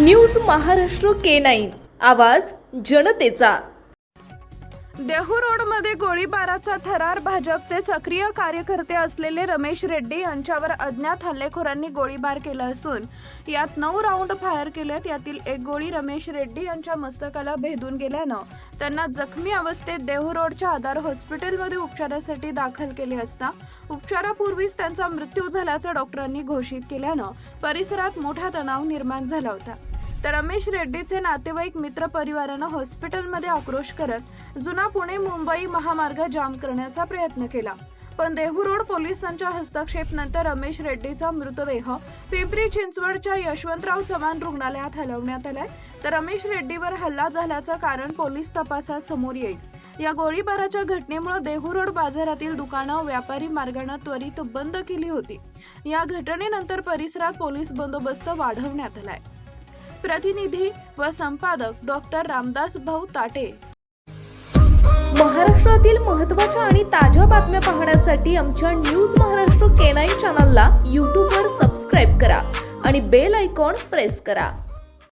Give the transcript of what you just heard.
News Maharashtra K9 आवाज जनतेचा। देहू रोडमध्ये गोळीबाराचा थरार। भाजपचे सक्रिय कार्यकर्ते असलेले रमेश रेड्डी यांच्यावर अज्ञात हल्लेखोरांनी गोळीबार केला असून यात 9 राऊंड फायर केलेत। यातील एक गोळी रमेश रेड्डी यांच्या मस्तकाला भेदून गेल्यानं त्यांना जखमी अवस्थेत देहू रोडच्या आधार हॉस्पिटलमध्ये उपचारासाठी दाखल केले असता उपचारापूर्वीच त्यांचा मृत्यू झाल्याचं डॉक्टरांनी घोषित केल्यानं परिसरात मोठा तणाव निर्माण झाला होता। तर रमेश रेड्डीचे नातेवाईक मित्र परिवारानं हॉस्पिटलमध्ये आक्रोश करत जुना पुणे मुंबई महामार्ग जाम करण्याचा प्रयत्न केला, पण देहू रोड पोलिसांच्या हस्तक्षेपानंतर रमेश रेड्डीचा मृतदेह पिंपरी चिंचवडच्या यशवंतराव चव्हाण रुग्णालयात हलवण्यात आलाय। तर रमेश रेड्डीवर हल्ला झाल्याचं कारण पोलीस तपासात समोर येईल। या गोळीबाराच्या घटनेमुळे देहू रोड बाजारातील दुकानं व्यापारी मार्गाने त्वरित बंद केली होती। या घटनेनंतर परिसरात पोलीस बंदोबस्त वाढवण्यात आलाय। प्रतिनिधी व संपादक डॉक्टर रामदास भाऊ ताटे। महाराष्ट्रातील महत्त्वाच्या आणि ताज्या बातम्या पाहण्यासाठी आमच्या न्यूज महाराष्ट्र K9 चॅनलला YouTube वर सबस्क्राइब करा आणि बेल आयकॉन प्रेस करा।